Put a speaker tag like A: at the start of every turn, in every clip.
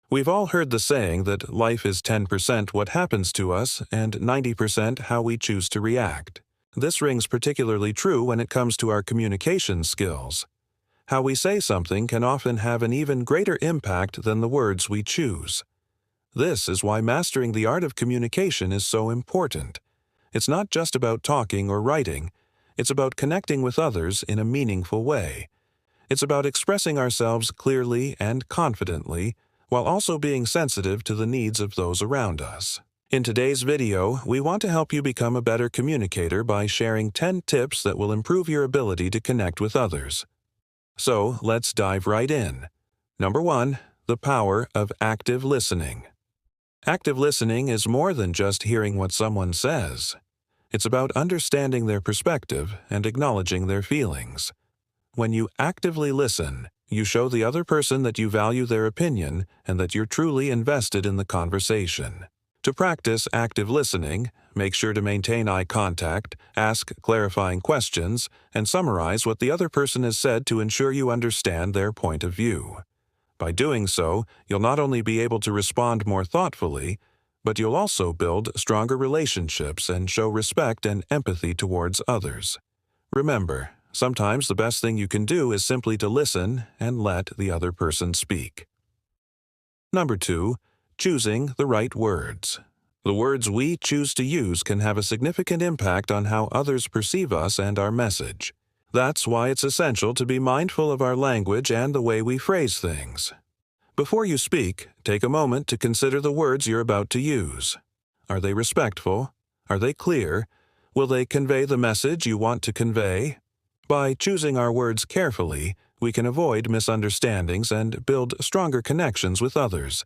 A: We've all heard the saying that life is 10% what happens to us and 90% how we choose to react. This rings particularly true when it comes to our communication skills. How we say something can often have an even greater impact than the words we choose. This is why mastering the art of communication is so important. It's not just about talking or writing. It's about connecting with others in a meaningful way. It's about expressing ourselves clearly and confidently, while also being sensitive to the needs of those around us. In today's video, we want to help you become a better communicator by sharing 10 tips that will improve your ability to connect with others. So, let's dive right in. Number 1. The power of active listening. Active listening is more than just hearing what someone says. It's about understanding their perspective and acknowledging their feelings. When you actively listen, you show the other person that you value their opinion and that you're truly invested in the conversation. To practice active listening, make sure to maintain eye contact, ask clarifying questions, and summarize what the other person has said to ensure you understand their point of view. By doing so, you'll not only be able to respond more thoughtfully, but you'll also build stronger relationships and show respect and empathy towards others. Remember, sometimes the best thing you can do is simply to listen and let the other person speak. Number 2. Choosing the right words. The words we choose to use can have a significant impact on how others perceive us and our message. That's why it's essential to be mindful of our language and the way we phrase things. Before you speak, take a moment to consider the words you're about to use. Are they respectful? Are they clear? Will they convey the message you want to convey? By choosing our words carefully, we can avoid misunderstandings and build stronger connections with others.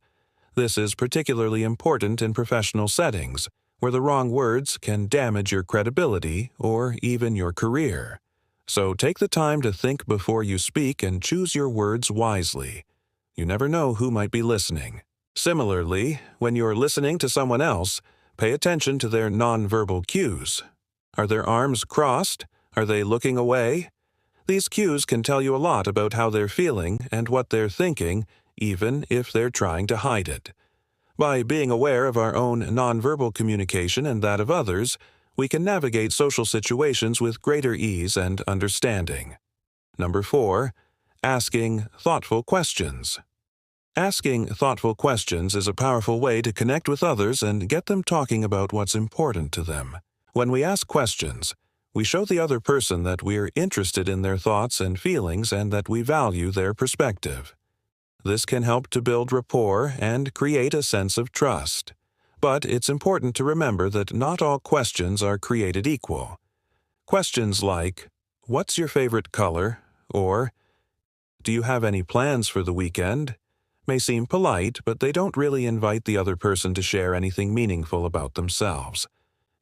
A: This is particularly important in professional settings, where the wrong words can damage your credibility or even your career. So take the time to think before you speak and choose your words wisely. You never know who might be listening. Similarly, when you're listening to someone else, pay attention to their nonverbal cues. Are their arms crossed? Are they looking away? These cues can tell you a lot about how they're feeling and what they're thinking, even if they're trying to hide it. By being aware of our own nonverbal communication and that of others, we can navigate social situations with greater ease and understanding. Number 4. Asking thoughtful questions. Asking thoughtful questions is a powerful way to connect with others and get them talking about what's important to them. When we ask questions, we show the other person that we're interested in their thoughts and feelings and that we value their perspective. This can help to build rapport and create a sense of trust. But it's important to remember that not all questions are created equal. Questions like, "What's your favorite color?" or "Do you have any plans for the weekend?" may seem polite, but they don't really invite the other person to share anything meaningful about themselves.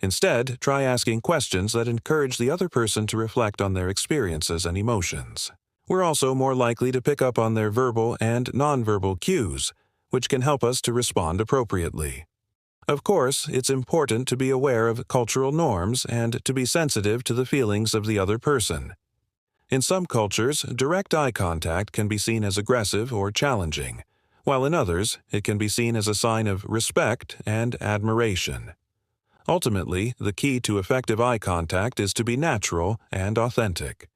A: Instead, try asking questions that encourage the other person to reflect on their experiences and emotions. We're also more likely to pick up on their verbal and nonverbal cues, which can help us to respond appropriately. Of course, it's important to be aware of cultural norms and to be sensitive to the feelings of the other person. In some cultures, direct eye contact can be seen as aggressive or challenging, while in others, it can be seen as a sign of respect and admiration. Ultimately, the key to effective eye contact is to be natural and authentic.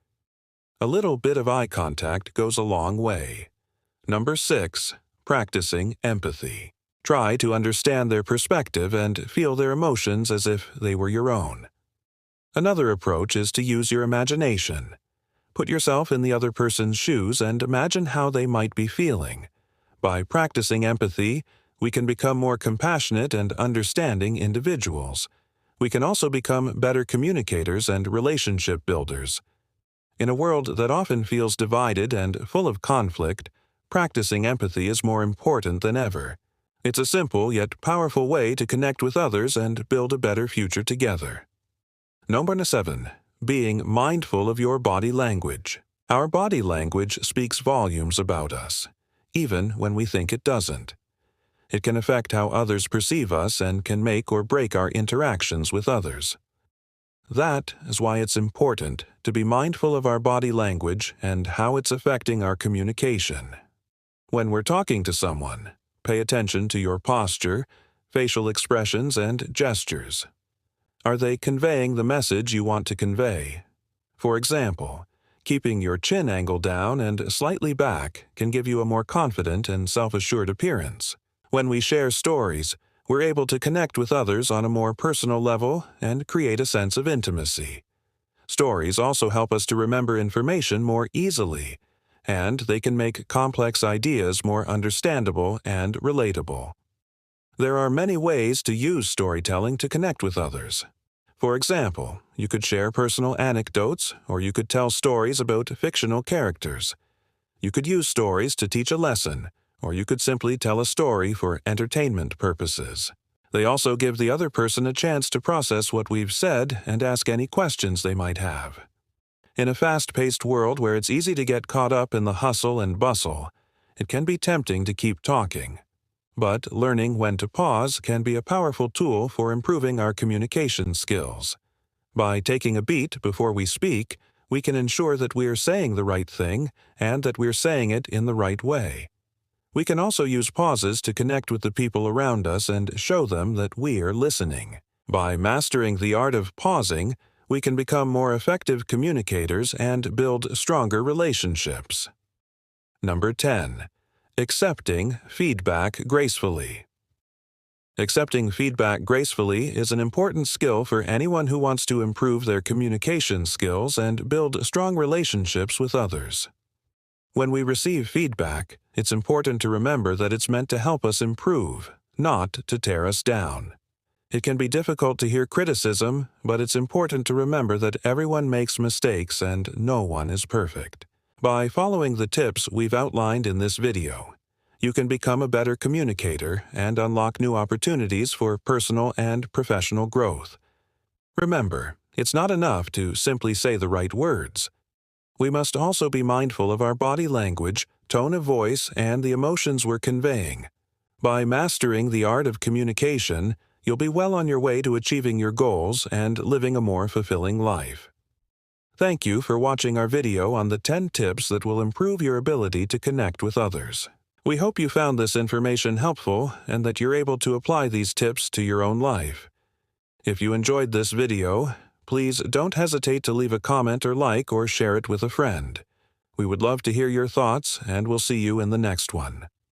A: A little bit of eye contact goes a long way. Number 6. Practicing empathy. Try to understand their perspective and feel their emotions as if they were your own. Another approach is to use your imagination. Put yourself in the other person's shoes and imagine how they might be feeling. By practicing empathy, we can become more compassionate and understanding individuals. We can also become better communicators and relationship builders. In a world that often feels divided and full of conflict, practicing empathy is more important than ever. It's a simple yet powerful way to connect with others and build a better future together. Number 7. Being mindful of your body language. Our body language speaks volumes about us, even when we think it doesn't. It can affect how others perceive us and can make or break our interactions with others. That is why it's important to be mindful of our body language and how it's affecting our communication. When we're talking to someone, Pay attention to your posture, facial expressions, and gestures. Are they conveying the message you want to convey? For example, keeping your chin angle down and slightly back can give you a more confident and self-assured appearance. When we share stories, we're able to connect with others on a more personal level and create a sense of intimacy. Stories also help us to remember information more easily, and they can make complex ideas more understandable and relatable. There are many ways to use storytelling to connect with others. For example, you could share personal anecdotes, or you could tell stories about fictional characters. You could use stories to teach a lesson, or you could simply tell a story for entertainment purposes. They also give the other person a chance to process what we've said and ask any questions they might have. In a fast-paced world where it's easy to get caught up in the hustle and bustle, it can be tempting to keep talking. But learning when to pause can be a powerful tool for improving our communication skills. By taking a beat before we speak, we can ensure that we are saying the right thing and that we're saying it in the right way. We can also use pauses to connect with the people around us and show them that we are listening. By mastering the art of pausing, we can become more effective communicators and build stronger relationships. Number 10. Accepting feedback gracefully. Accepting feedback gracefully is an important skill for anyone who wants to improve their communication skills and build strong relationships with others. When we receive feedback, it's important to remember that it's meant to help us improve, not to tear us down. It can be difficult to hear criticism, but it's important to remember that everyone makes mistakes and no one is perfect. By following the tips we've outlined in this video, you can become a better communicator and unlock new opportunities for personal and professional growth. Remember, it's not enough to simply say the right words. We must also be mindful of our body language, tone of voice, and the emotions we're conveying. By mastering the art of communication, you'll be well on your way to achieving your goals and living a more fulfilling life. Thank you for watching our video on the 10 tips that will improve your ability to connect with others. We hope you found this information helpful and that you're able to apply these tips to your own life. If you enjoyed this video, please don't hesitate to leave a comment or like or share it with a friend. We would love to hear your thoughts, and we'll see you in the next one.